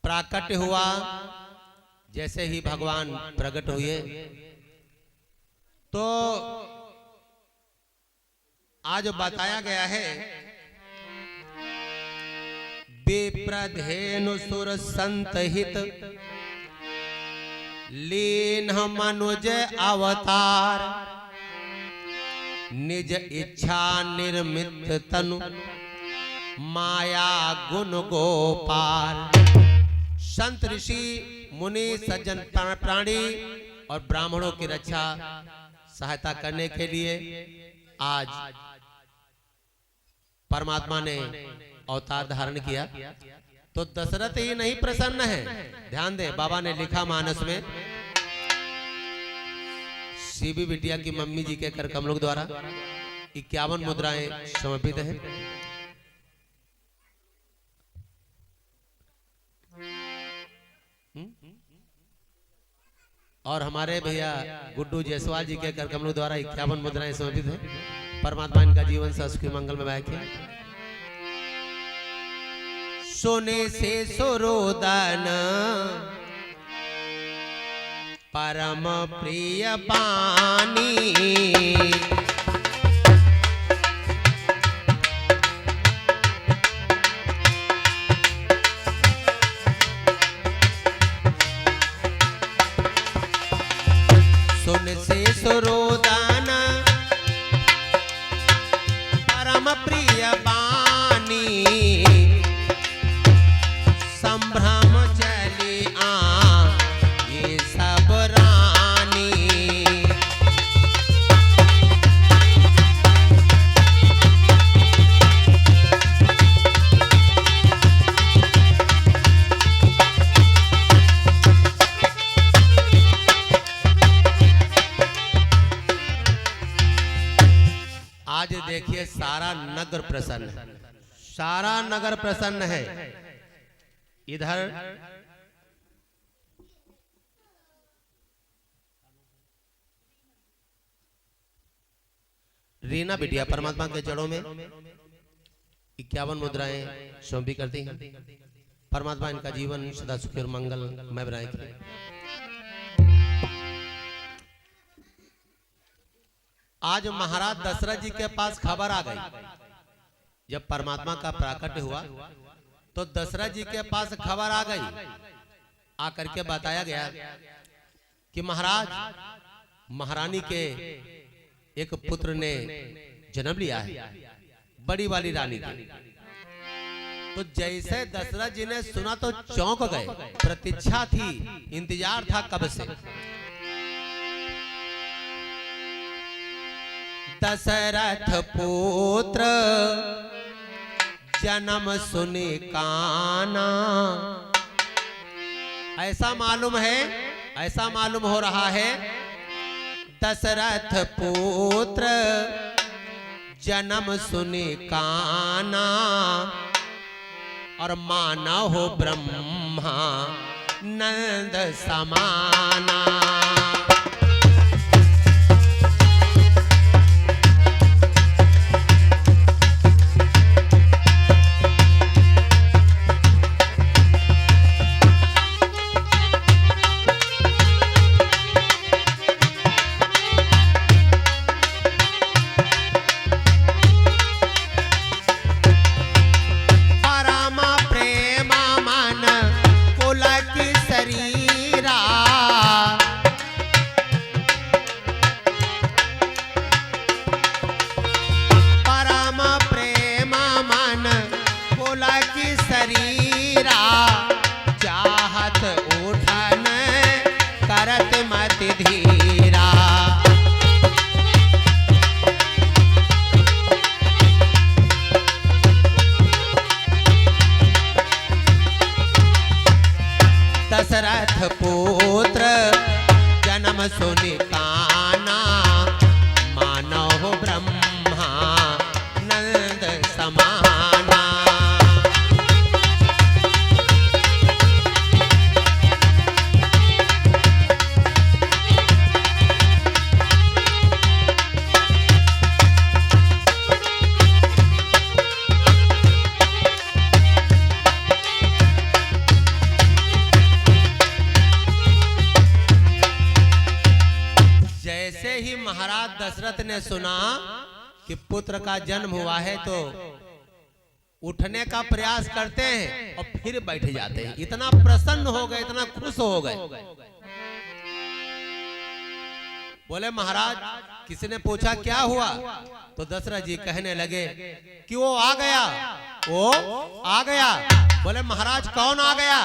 प्राकट्य हुआ, जैसे ही भगवान प्रकट हुए तो आज बताया गया है विप्रधेनु सुर संतहित लीन मनुज अवतार निज इच्छा निर्मित तनु माया गुण गोपाल। संत ऋषि मुनि सज्जन प्राणी और ब्राह्मणों की रक्षा सहायता करने के लिए आज परमात्मा ने अवतार धारण किया। तो दशरथ ही नहीं प्रसन्न है, ध्यान दे, बाबा ने लिखा मानस में, सीबी बिटिया की मम्मी जी के कर कमलों द्वारा 51 मुद्राएं समर्पित हैं। और हमारे भैया गुड्डू जायसवाल जी के कर कमलों द्वारा 51 मुद्राएं समर्पित हैं। परमात्मा इनका जीवन सुखी मंगल में रखे। सोने से सुरोदन परम प्रिय पानी सुन से सुरोदन परम प्रिय बानी संभ्रम चली ये सब रानी। आज देखिए सारा नगर प्रसन्न है, सारा नगर प्रसन्न है। इधर रीना बिटिया परमात्मा के जड़ों में 51 मुद्राएं सौंपी करती हैं। परमात्मा इनका जीवन सदा सुखी और मंगल में बनाए। आज महाराज दशरथ जी के पास खबर आ गई, जब परमात्मा का प्राकट्य हुआ तो दशरथ जी के पास खबर आ गई। आकर के बताया गया कि महाराज महारानी के एक पुत्र ने जन्म लिया है, बड़ी वाली रानी के। तो जैसे दशरथ जी ने सुना तो चौंक गए। प्रतीक्षा थी, इंतजार था कब से। दशरथ पुत्र जन्म सुने काना, ऐसा मालूम है, ऐसा मालूम हो रहा है दशरथ पुत्र जन्म सुने काना और माना हो ब्रह्मा नंद समाना। दशरथ पुत्र जन्म सुनि काना मानव ब्रह्मा नंद समाना। महाराज दशरथ ने सुना कि पुत्र का जन्म हुआ है तो उठने का प्रयास करते हैं और फिर बैठ जाते हैं। इतना प्रसन्न हो गए, इतना खुश हो गए। बोले महाराज किसी ने पूछा क्या हुआ? तो दशरथ जी कहने लगे कि वो आ गया, वो आ गया। बोले महाराज कौन आ गया?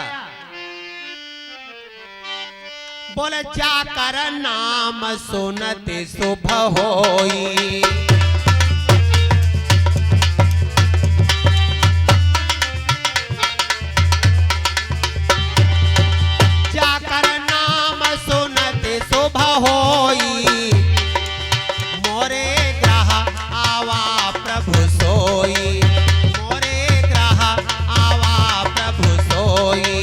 बोले जाकर नाम सुनते शुभ होई, जाकर नाम सुनते शुभ होई, मोरे ग्रह आवा प्रभु सोई, मोरे ग्रह आवा प्रभु सोई।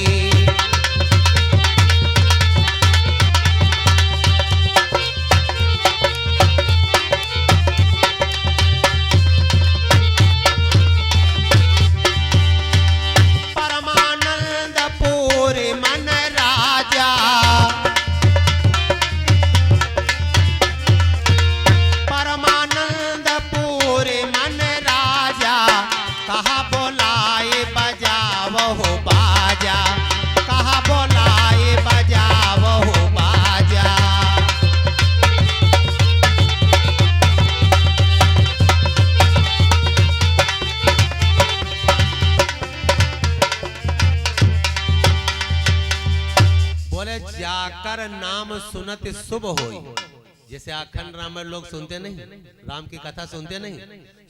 जाकर नाम सुनत शुभ होई। जैसे अखंड राम लोग सुनते नहीं, राम की कथा सुनते नहीं,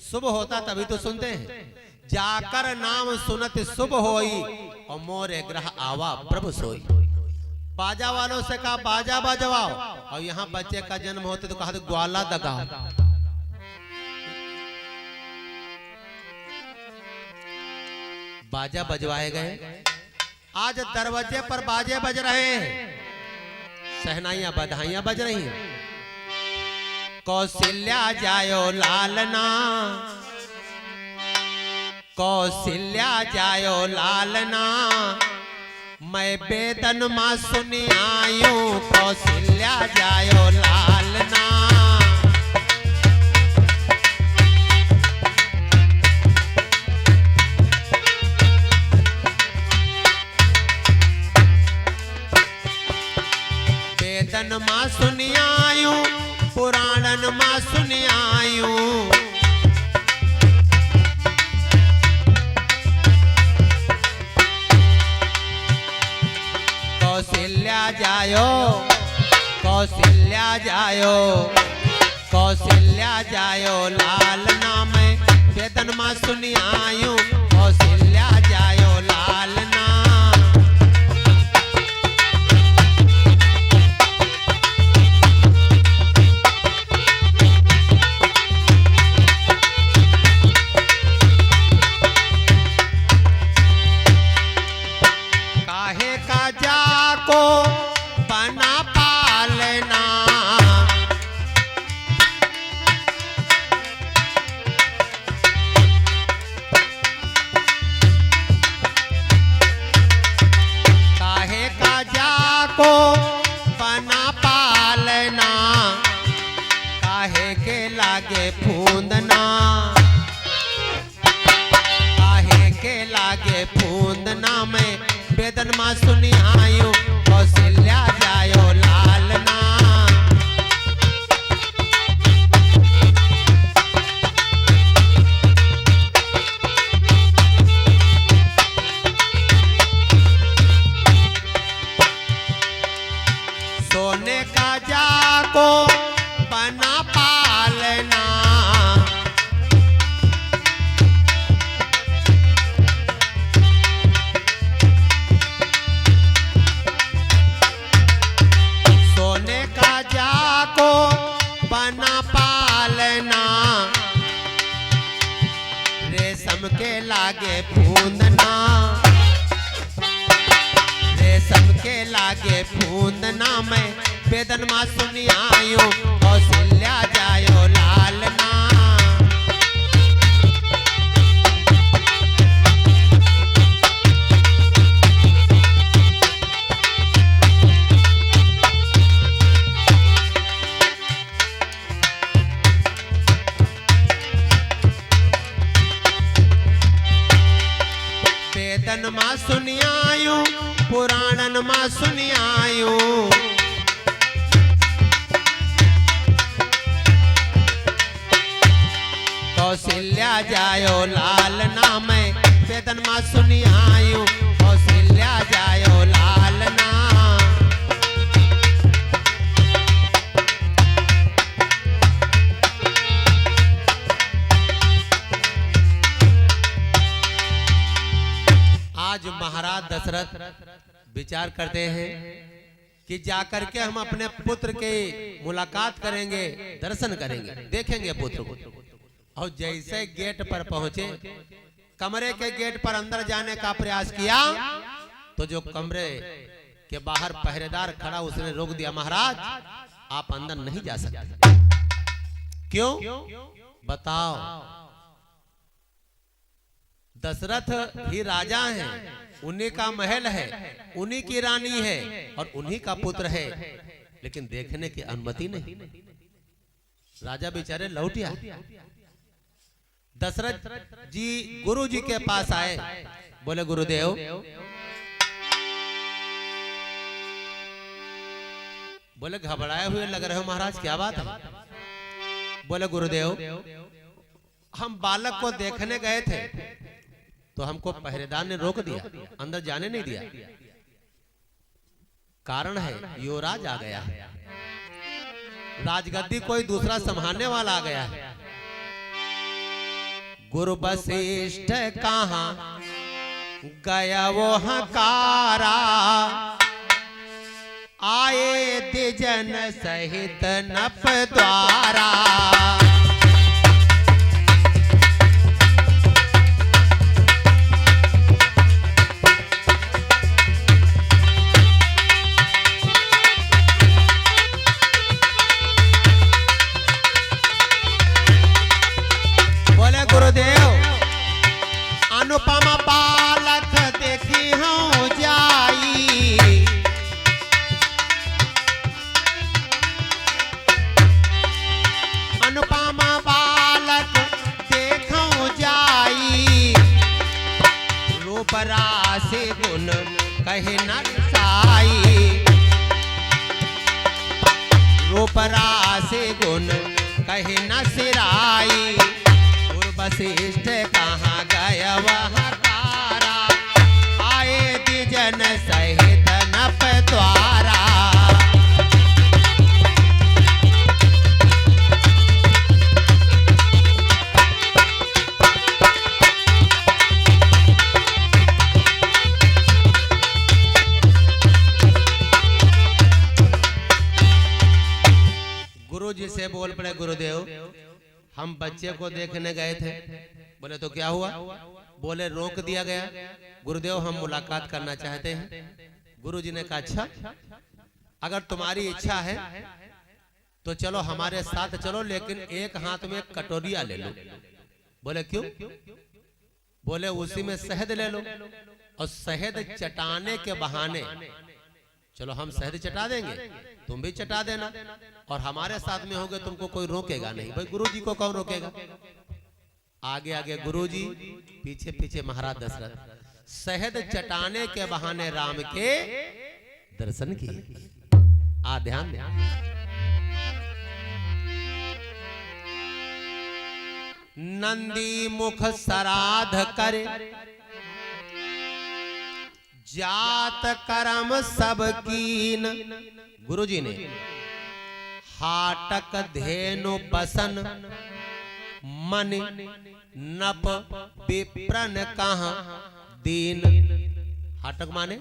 शुभ होता तभी तो सुनते हैं। जाकर नाम सुनत शुभ होई और मोरे ग्रह आवा प्रभु सोई। बाजा वालों से कहा बाजा बजवाओ, और यहाँ बच्चे का जन्म होते तो कहा ग्वाला दगाओ। बाजा बजवाए गए, आज दरवाजे पर बाजे बज रहे हैं, सहनाइयां बधाइयां बज रही हैं। कौशल्या जायो लालना, कौशल्या जायो लालना, मैं बेदन मां सुनी आयूं, कौशल्या जायो लालना। वेदन मां सुनी आयूं, पुराणन मां सुनी आयूं, कौशल्या जायो, कौशल्या जायो, कौशल्या जायो लालना, मैं वेदन मां सुनी आयूं, कौशल्या जायो लालना। को बना पालना, काहे का जाको बना पालना, काहे के लागे फूंदना, काहे के लागे फूंदना, मैं वेदन मां सुनी आयूं, कौशल्या जायो लालना। सोने का जाको बना पालना, जाको बना पालना, रेशम के लागे फूंदना, रेशम के लागे फूंदना, मैं वेदन मां सुनी आयूं, कौशल्या जायो लालना। वेदन मां सुनियायूं पुराणन मां सुनियायूं। कौशल्या जायो लाल नाम वेदन मां सुनियायूं। कौशल्या जायो लाल नाम। आज महाराज दशरथ विचार करते हैं कि जाकर के हम अपने पुत्र के मुलाकात करेंगे, दर्शन करेंगे, देखेंगे पुत्र को। और जैसे गेट पर पहुंचे, कमरे के गेट पर अंदर जाने का प्रयास किया तो जो कमरे के बाहर पहरेदार खड़ा उसने रोक दिया। महाराज आप अंदर नहीं जा सकते। क्यों बताओ? दशरथ ही राजा हैं, उन्हीं का महल है, उन्हीं की रानी है और उन्हीं का पुत्र है, लेकिन देखने की अनुमति नहीं। राजा बेचारे लौटिया। दशरथ जी गुरु जी के पास आए, बोले गुरुदेव बोले घबराए हुए लग रहे हो महाराज, क्या बात है? बोले गुरुदेव हम बालक को देखने गए थे तो हमको पहरेदार ने रोक दिया, अंदर जाने नहीं दिया। कारण है युवराज आ गया है, राजगद्दी कोई दूसरा संभालने वाला आ गया है। गुरु वशिष्ठ कहाँ गया वो हकारा, आए द्विजन सहित नप द्वारा। अनुपमा बालक देखी हूँ जाई, अनुपमा बालक देखूं जाई। रूप राशि गुण कहे न साई, रूप राशि गुण कहे न सिराई। वशिष्ठ कहाँ गया वह तारा, आए द्विजन सहित नप द्वारा। गुरु जी से बोल पड़े गुरुदेव हम बच्चे को देखने गए थे। बोले तो क्या हुआ? बोले रोक दिया गया। गुरुदेव हम मुलाकात करना चाहते हैं। गुरु जी ने कहा अच्छा, अगर तुम्हारी इच्छा है तो चलो हमारे साथ चलो, लेकिन एक हाथ में कटोरिया ले लो। बोले क्यों? बोले उसी में शहद ले लो और शहद चटाने के बहाने, चलो हम शहद चटा देंगे, तुम भी चटा देना और हमारे साथ में होगे, तुमको कोई रोकेगा नहीं। भाई गुरु जी को कौन रोकेगा? आगे आगे गुरु जी, पीछे पीछे महाराज दशरथ। शहद चटाने के बहाने राम के दर्शन किए। आ ध्यान दे। नंदी मुख सराध करे, जात कर्म सब कीन। गुरु जी ने हाटक धेनु बसन, मन नप विप्रन कहाँ दीन। हाटक माने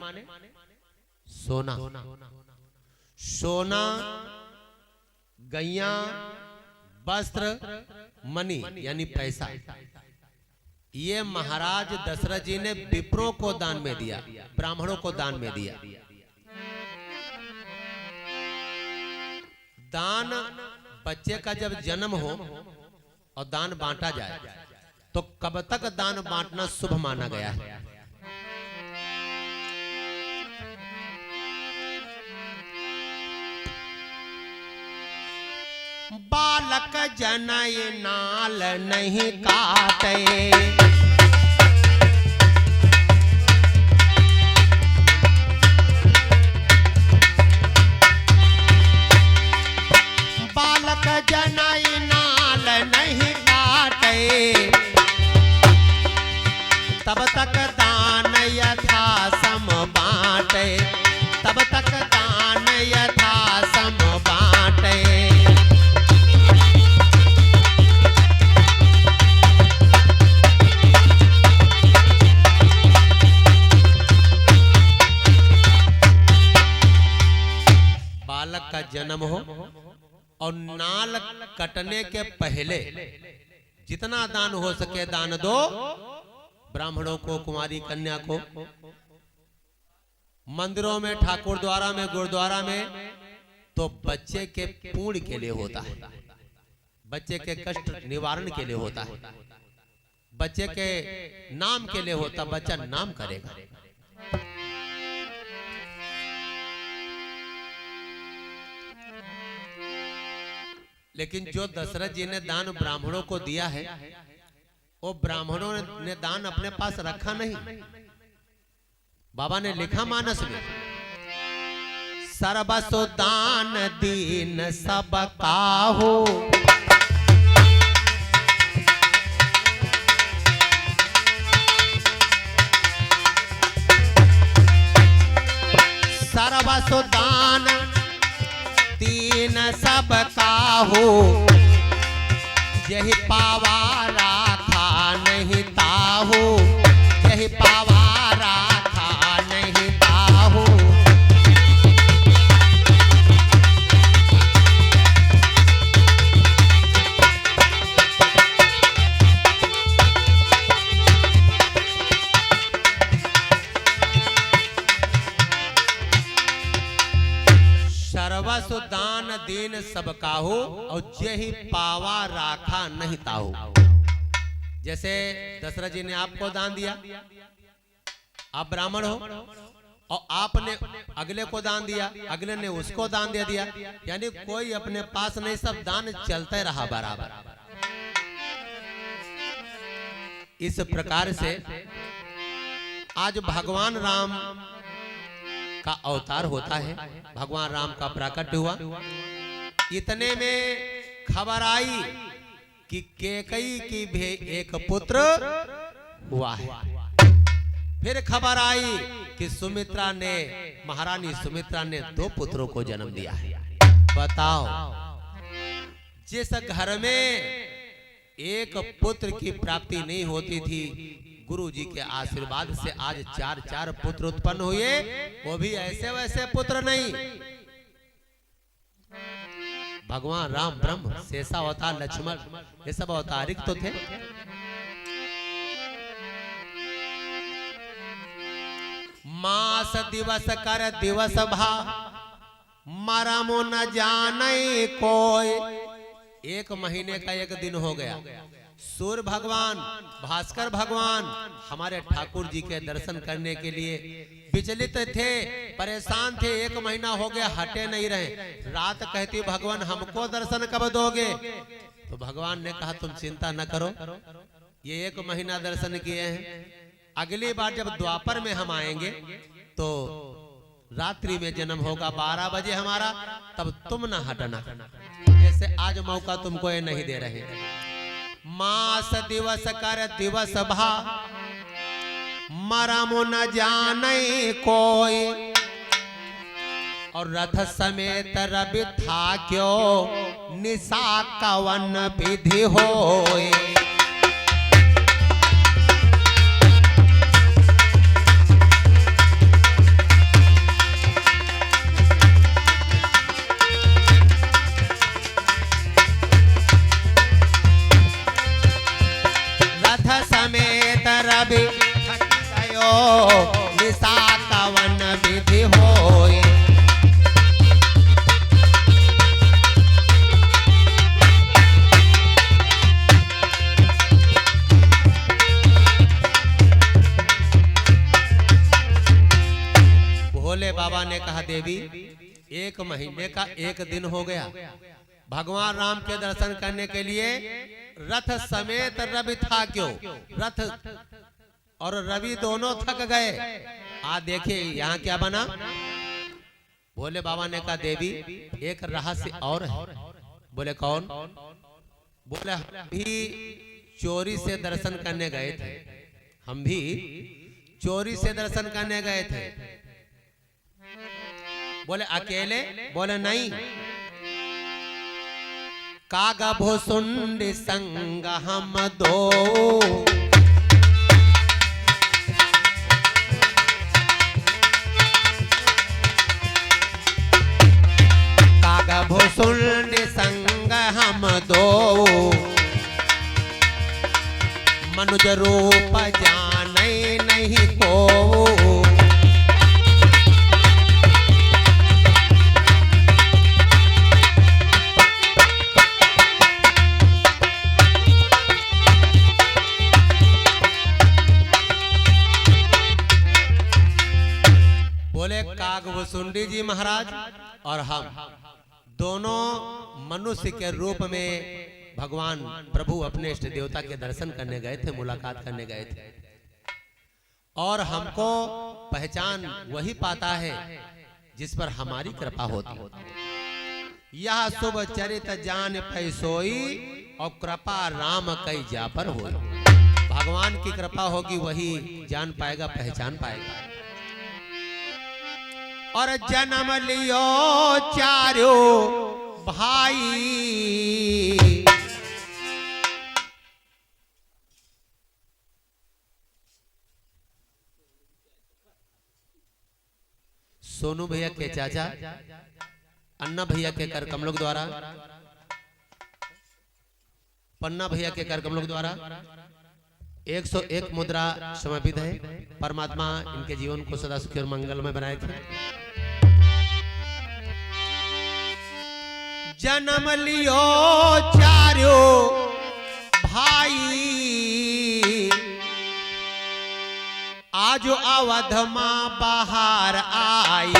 सोना, सोना, गैया, वस्त्र, मनी यानी पैसा। ये महाराज दशरथ जी ने विप्रों को दान में दिया, ब्राह्मणों को दान में दिया। दान बच्चे का जब जन्म हो और दान बांटा जाए तो कब तक दान बांटना शुभ माना गया है? बालक जनय नाल नहीं काटे, जन्म हो और नाल कटने के पहले जितना दान हो सके दान दो, ब्राह्मणों को, कुमारी कन्या को, मंदिरों में, ठाकुर द्वारा में, गुरुद्वारा में, तो बच्चे के पुण्य के लिए होता है, बच्चे के कष्ट निवारण के लिए होता है, बच्चे के नाम के लिए होता, बच्चा नाम करेगा। लेकिन जो दशरथ जी ने दान ब्राह्मणों को दिया है, वो ब्राह्मणों ने दान अपने पास रखा नहीं। बाबा ने लिखा मानस में, सर्वसु दान दीन सब काहू, सर्वसु दान दीन सब काहू, यही पावा राखा नहीं ताहू, यही पावा राखा नहीं ताहू। सर्वसु दान दीन सब काहू और यही पावा राखा नहीं ताहू। जैसे दशरथ जी ने आपको दान दिया, आप ब्राह्मण हो और आपने अगले को दान दिया, अगले ने उसको दान दे दिया, यानी कोई अपने पास नहीं, सब दान चलते रहा बराबर। इस प्रकार से आज भगवान राम का अवतार होता है, भगवान राम का प्राकट्य हुआ। इतने में खबर आई कि कैकेयी की भी एक पुत्र हुआ है। फिर खबर आई कि सुमित्रा ने, महारानी सुमित्रा ने 2 पुत्रों को जन्म दिया है। बताओ, जिस घर में एक पुत्र की प्राप्ति नहीं होती थी, गुरु जी के आशीर्वाद से आज 4 पुत्र उत्पन्न हुए, वो भी ऐसे वैसे पुत्र नहीं। भगवान राम, ब्रह्म, शेषा अवतार, लक्ष्मण, ये सब अवतारिक तो थे। मास दिवस कर दिवस भा, मरम न जाने कोई। 1 महीने का 1 दिन हो गया। सूर्य भगवान, भास्कर भगवान हमारे ठाकुर जी के दर्शन करने के लिए विचलित थे, परेशान थे। 1 महीना हो गया, हटे नहीं रहे। रात कहती, भगवान हमको दर्शन कब दोगे? तो भगवान ने कहा, तुम चिंता न करो, ये 1 महीना दर्शन किए हैं, अगली बार जब द्वापर में हम आएंगे तो रात्रि में जन्म होगा 12 बजे हमारा, तब तुम न हटना। जैसे आज मौका तुमको ये नहीं दे रहे। मास दिवस कर दिवस भा, मरम न जाने कोई। और रथ समेत रवि था क्यों, निशा कवन विधि होए। समेत रवि गयो, निशा कवन विधि होए। भोले बाबा ने कहा, देवी 1 महीने का 1 दिन हो गया, भगवान राम के दर्शन करने के लिए रथ समेत रवि था क्यों? रथ और रवि दोनों थक गए। आ देखिए यहाँ क्या बना। भोले बाबा ने कहा, देवी एक रहस्य और है। बोले कौन? बोले हम भी चोरी से दर्शन करने गए थे, हम भी चोरी से दर्शन करने गए थे। बोले अकेले? बोले नहीं, कागा भोसुंड संग हम 2। अनुज रूप जाने नहीं को। बोले कागभुसुंडी जी महाराज और हम दोनों मनुष्य के रूप में भगवान प्रभु अपने इष्ट देवता के दर्शन करने गए थे, मुलाकात करने गए थे। और हमको पहचान वही पाता है जिस पर हमारी कृपा होती है। यह शुभ चरित जान पैसोई और कृपा राम कई जा पर हो। भगवान की कृपा होगी वही जान पाएगा, पहचान पाएगा। और जन्म लियो चारो भाई, सोनू भैया के चाचा अन्ना भैया के कर कमलों द्वारा, पन्ना भैया के कर कमलों द्वारा 101 मुद्रा समर्पित है। परमात्मा इनके जीवन को सदा सुखी और मंगलमय बनाए थे। जन्म लियो चारो भाई, आजो अवध मां बाहर आई,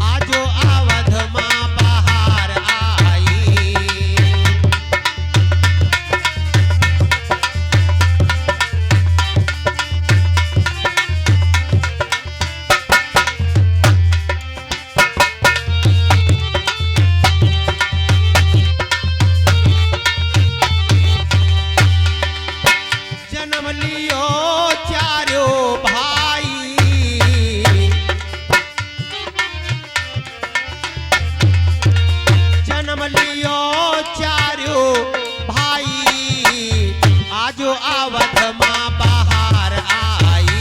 आजो अवध मां बाहर आई। जन्म लियो चारो भाई, जन्म लियो चारो भाई, आजो अवध मां बाहर आई,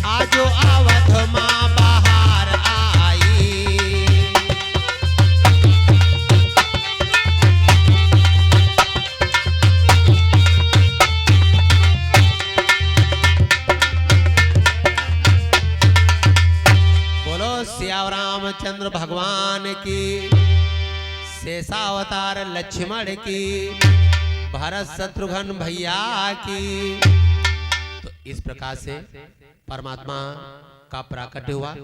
आजो अवध मां बाहर आई। श्याम रामचंद्र भगवान की, शेषावतार लक्ष्मण की, भरत शत्रुघ्न भैया की। तो इस प्रकार से परमात्मा का प्राकट्य हुआ।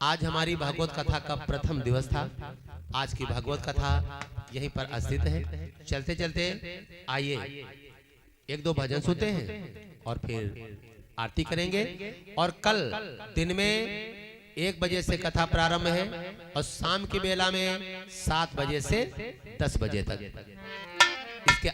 आज हमारी भागवत कथा का प्रथम दिवस था। आज की भागवत कथा यहीं पर स्थित है। चलते चलते आइए एक दो भजन सुनते हैं और फिर आरती करेंगे। और कल दिन में 1 बजे से कथा प्रारंभ है और शाम की बेला में 7 बजे से 10 बजे तक। इसके